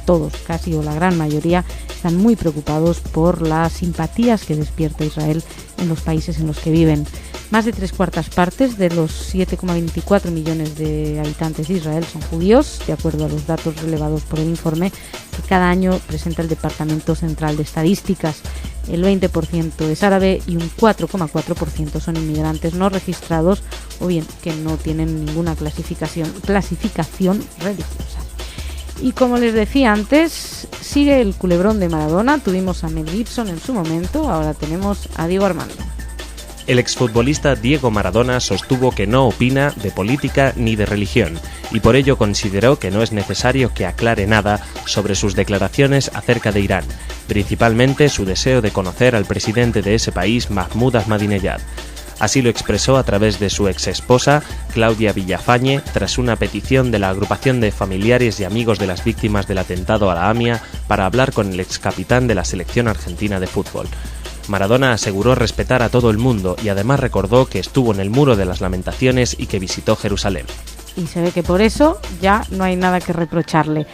Speaker 3: todos, casi o la gran mayoría, están muy preocupados por las simpatías que despierta Israel en los países en los que viven. Más de 3/4 partes de los 7,24 millones de habitantes de Israel son judíos, de acuerdo a los datos relevados por el informe que cada año presenta el Departamento Central de Estadísticas. El 20% es árabe y un 4,4% son inmigrantes no registrados o bien que no tienen ninguna clasificación religiosa. Y como les decía antes, sigue el culebrón de Maradona. Tuvimos a Mel Gibson en su momento, ahora tenemos a Diego Armando.
Speaker 5: El exfutbolista Diego Maradona sostuvo que no opina de política ni de religión y por ello consideró que no es necesario que aclare nada sobre sus declaraciones acerca de Irán, principalmente su deseo de conocer al presidente de ese país, Mahmoud Ahmadinejad. Así lo expresó a través de su exesposa, Claudia Villafañe, tras una petición de la agrupación de familiares y amigos de las víctimas del atentado a la AMIA para hablar con el excapitán de la selección argentina de fútbol. Maradona aseguró respetar a todo el mundo y además recordó que estuvo en el Muro de las Lamentaciones y que visitó Jerusalén.
Speaker 3: Y se ve que por eso ya no hay nada que reprocharle.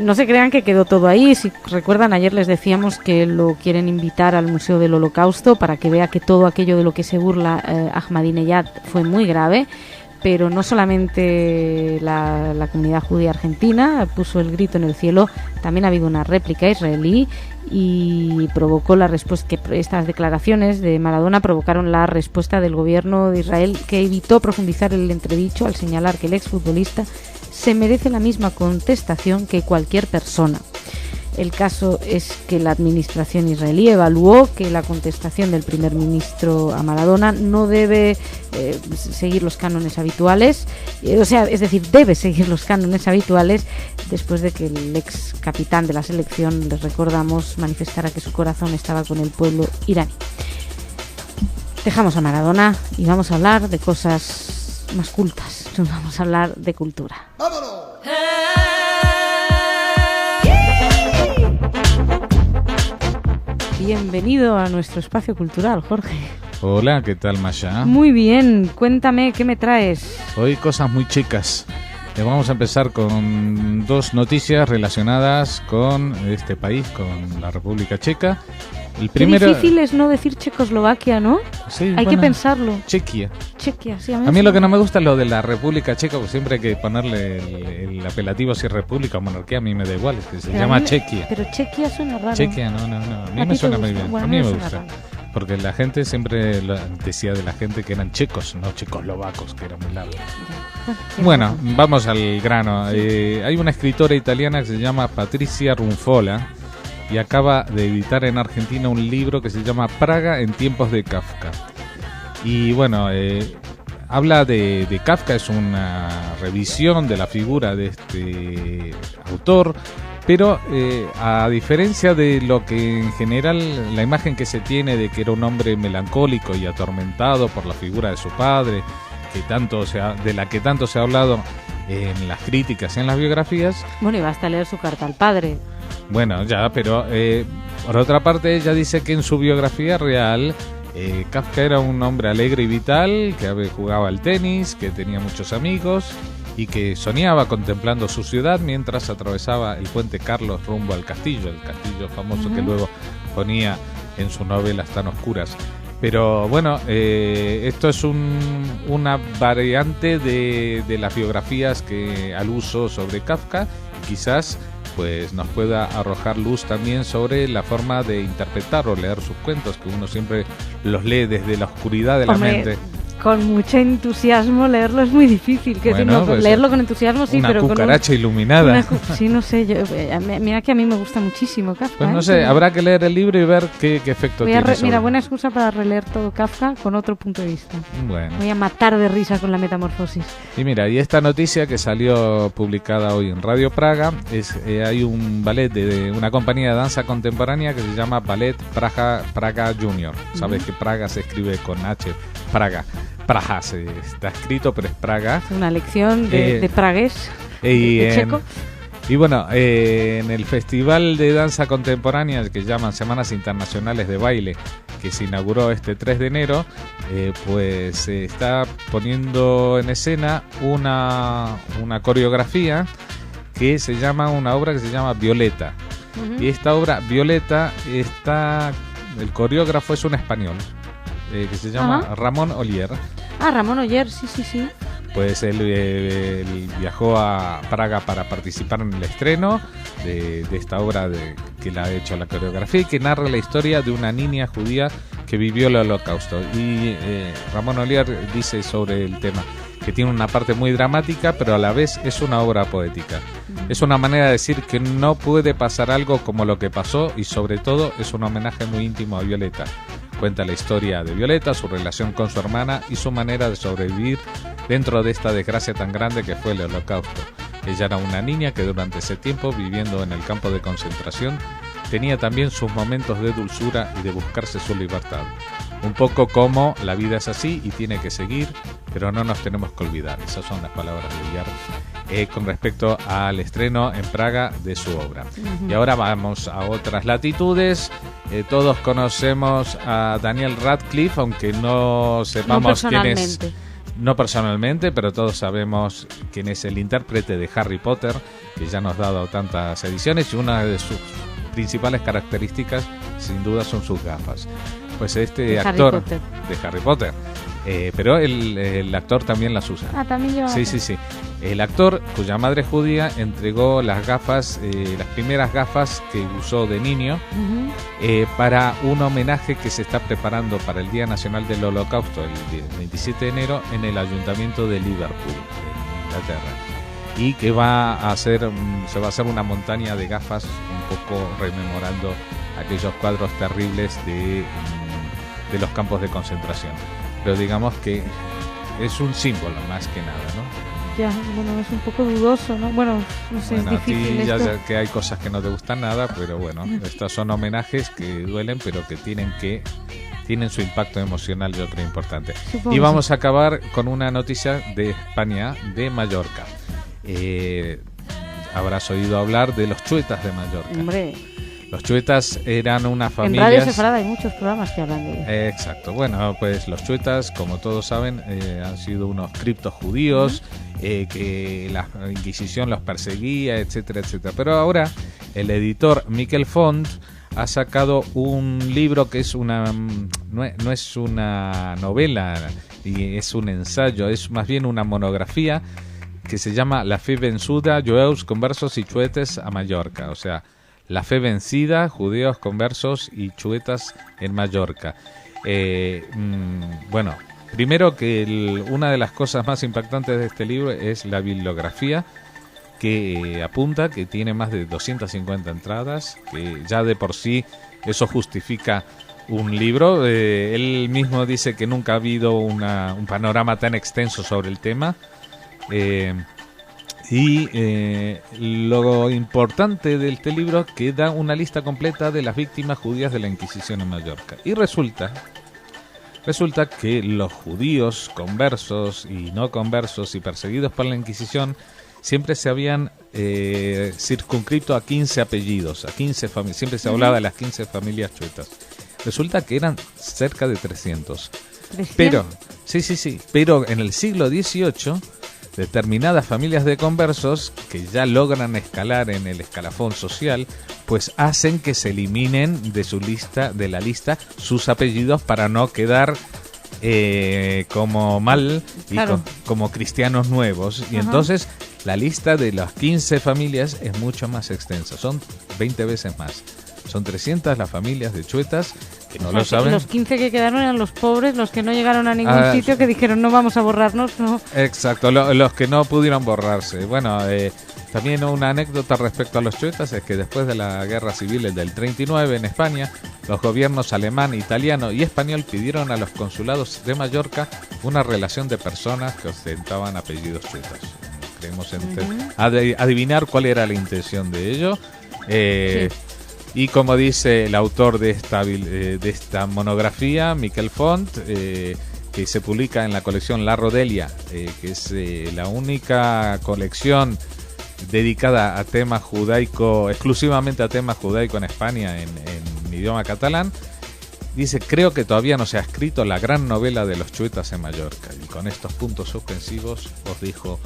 Speaker 3: No se crean que quedó todo ahí. Si recuerdan, ayer les decíamos que lo quieren invitar al Museo del Holocausto para que vea que todo aquello de lo que se burla Ahmadinejad fue muy grave. Pero no solamente la comunidad judía argentina puso el grito en el cielo, también ha habido una réplica israelí y provocó la respuesta, que estas declaraciones de Maradona provocaron la respuesta del gobierno de Israel, que evitó profundizar el entredicho al señalar que el exfutbolista se merece la misma contestación que cualquier persona. El caso es que la administración israelí evaluó que la contestación del primer ministro a Maradona no debe seguir los cánones habituales, es decir, debe seguir los cánones habituales después de que el ex capitán de la selección, les recordamos, manifestara que su corazón estaba con el pueblo iraní. Dejamos a Maradona y vamos a hablar de cosas más cultas, nos vamos a hablar de cultura. ¡Vámonos! Bienvenido a nuestro espacio cultural, Jorge.
Speaker 4: Hola, ¿qué tal, Masha?
Speaker 3: Muy bien, cuéntame, ¿qué me traes?
Speaker 4: Hoy cosas muy chicas. Vamos a empezar con dos noticias relacionadas con este país, con la República Checa. El primero...
Speaker 3: Qué difícil es no decir Checoslovaquia, ¿no?
Speaker 4: Sí,
Speaker 3: hay que pensarlo.
Speaker 4: Chequia.
Speaker 3: Sí,
Speaker 4: a mí lo que no me gusta es lo de la República Checa, porque siempre hay que ponerle el apelativo si es república o monarquía, a mí me da igual, es que se llama Chequia.
Speaker 3: Pero Chequia suena raro.
Speaker 4: Chequia, no, a mí me suena muy bien, bueno, a mí me gusta. Porque la gente siempre decía de la gente que eran checos, no checoslovacos, que era muy largo. Bueno, vamos al grano. Hay una escritora italiana que se llama Patricia Runfola y acaba de editar en Argentina un libro que se llama Praga en tiempos de Kafka. Y bueno, habla de Kafka, es una revisión de la figura de este autor, pero a diferencia de lo que en general la imagen que se tiene de que era un hombre melancólico y atormentado por la figura de su padre, de la que tanto se ha hablado en las críticas y en las biografías.
Speaker 3: Bueno, y basta leer su carta al padre.
Speaker 4: Bueno, ya, pero por otra parte ella dice que en su biografía real Kafka era un hombre alegre y vital, que jugaba al tenis, que tenía muchos amigos y que soñaba contemplando su ciudad mientras atravesaba el puente Carlos rumbo al castillo, el castillo famoso que luego ponía en sus novelas tan oscuras. Pero bueno, esto es una variante de las biografías que al uso sobre Kafka, y quizás pues nos pueda arrojar luz también sobre la forma de interpretar o leer sus cuentos, que uno siempre los lee desde la oscuridad de la mente.
Speaker 3: Con mucho entusiasmo leerlo es muy difícil. Pues leerlo con entusiasmo sí, pero con una
Speaker 4: cucaracha iluminada.
Speaker 3: Sí, no sé. Mira que a mí me gusta muchísimo Kafka.
Speaker 4: Pues no sé, habrá que leer el libro y ver qué efecto tiene.
Speaker 3: Mira, buena excusa para releer todo Kafka con otro punto de vista.
Speaker 4: Bueno.
Speaker 3: Voy a matar de risa con la metamorfosis.
Speaker 4: Y mira, y esta noticia que salió publicada hoy en Radio Praga hay un ballet de una compañía de danza contemporánea que se llama Ballet Praga Junior. Sabes que Praga se escribe con H, Praga está escrito, pero es Praga.
Speaker 3: Una lección de pragués,
Speaker 4: de
Speaker 3: checo.
Speaker 4: Y bueno, en el Festival de Danza Contemporánea, que llaman Semanas Internacionales de Baile, que se inauguró este 3 de enero, pues se está poniendo en escena una coreografía que se llama, una obra que se llama Violeta. Y esta obra, Violeta, el coreógrafo es un español, que se llama Ramón Olier.
Speaker 3: Ah, Ramón Olier, sí.
Speaker 4: Pues él viajó a Praga para participar en el estreno de esta obra que la ha hecho la coreografía y que narra la historia de una niña judía que vivió el Holocausto. Y Ramón Olier dice sobre el tema que tiene una parte muy dramática, pero a la vez es una obra poética. Es una manera de decir que no puede pasar algo como lo que pasó y sobre todo es un homenaje muy íntimo a Violeta. Cuenta la historia de Violeta, su relación con su hermana y su manera de sobrevivir dentro de esta desgracia tan grande que fue el Holocausto. Ella era una niña que durante ese tiempo, viviendo en el campo de concentración, tenía también sus momentos de dulzura y de buscarse su libertad. Un poco como la vida es así y tiene que seguir, pero no nos tenemos que olvidar. Esas son las palabras de Olier con respecto al estreno en Praga de su obra. Y ahora vamos a otras latitudes. Todos conocemos a Daniel Radcliffe, aunque no sepamos quién es. No personalmente, pero todos sabemos quién es el intérprete de Harry Potter, que ya nos ha dado tantas ediciones, y una de sus principales características, sin duda, son sus gafas. Pues este actor de Harry Potter, pero el actor también las usa.
Speaker 3: Ah, también lleva.
Speaker 4: Sí. El actor, cuya madre es judía, entregó las gafas, las primeras gafas que usó de niño, para un homenaje que se está preparando para el Día Nacional del Holocausto, el 27 de enero, en el Ayuntamiento de Liverpool, en Inglaterra. Y que se va a hacer una montaña de gafas, un poco rememorando aquellos cuadros terribles de los campos de concentración. Pero digamos que es un símbolo más que nada, ¿no?
Speaker 3: Ya, bueno, es un poco dudoso, ¿no? Bueno, no sé,
Speaker 4: bueno,
Speaker 3: es difícil
Speaker 4: ya
Speaker 3: esto.
Speaker 4: sé que hay cosas que no te gustan nada, pero bueno, estos son homenajes que duelen, pero que tienen su impacto emocional, yo creo, importante.
Speaker 3: Supongo
Speaker 4: y vamos a acabar con una noticia de España, de Mallorca. Habrás oído hablar de los chuetas de Mallorca.
Speaker 3: Hombre,
Speaker 4: Los chuetas eran una familia.
Speaker 3: en Radio Sefarad hay muchos programas que hablan de ello.
Speaker 4: Exacto. Bueno, pues los chuetas, como todos saben, han sido unos criptos judíos, que la Inquisición los perseguía, etcétera, etcétera. Pero ahora el editor Miquel Font ha sacado un libro que es no es una novela y es un ensayo, es más bien una monografía que se llama La fe vençuda, jueus, conversos y chuetes a Mallorca. O sea, la fe vencida, judíos, conversos y chuetas en Mallorca. Bueno, primero que una de las cosas más impactantes de este libro es la bibliografía, que apunta que tiene más de 250 entradas, que ya de por sí eso justifica un libro. Él mismo dice que nunca ha habido un panorama tan extenso sobre el tema. Lo importante de este libro es que da una lista completa de las víctimas judías de la Inquisición en Mallorca. Y resulta que los judíos conversos y no conversos y perseguidos por la Inquisición siempre se habían circunscrito a 15 apellidos, a 15 familias. Siempre se hablaba de las 15 familias chuetas. Resulta que eran cerca de 300. Pero, pero en el siglo XVIII, determinadas familias de conversos que ya logran escalar en el escalafón social, pues hacen que se eliminen de la lista sus apellidos para no quedar como mal y
Speaker 3: claro,
Speaker 4: como cristianos nuevos. Y entonces la lista de las 15 familias es mucho más extensa, son 20 veces más. Son 300 las familias de chuetas que no lo saben.
Speaker 3: Los 15 que quedaron eran los pobres, los que no llegaron a ningún sitio, que dijeron no vamos a borrarnos, no.
Speaker 4: Exacto, los que no pudieron borrarse. Bueno, también una anécdota respecto a los chuetas es que después de la guerra civil del 39 en España, los gobiernos alemán, italiano y español pidieron a los consulados de Mallorca una relación de personas que ostentaban apellidos chuetas. Queremos adivinar cuál era la intención de ello.
Speaker 3: Sí.
Speaker 4: Y como dice el autor de esta monografía, Miquel Font, que se publica en la colección La Rodelia, que es la única colección dedicada a tema judaico, exclusivamente a tema judaico en España en idioma catalán. Dice, creo que todavía no se ha escrito la gran novela de los chuetas en Mallorca. Y con estos puntos suspensivos os dijo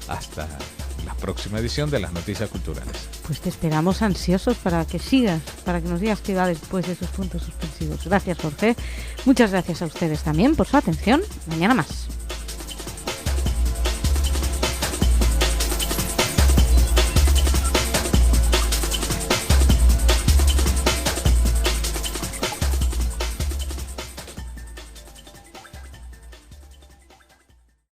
Speaker 4: hasta la próxima edición de las Noticias Culturales.
Speaker 3: Pues te esperamos ansiosos para que sigas, para que nos digas qué va después de esos puntos suspensivos. Gracias, Jorge. Muchas gracias a ustedes también por su atención. Mañana más.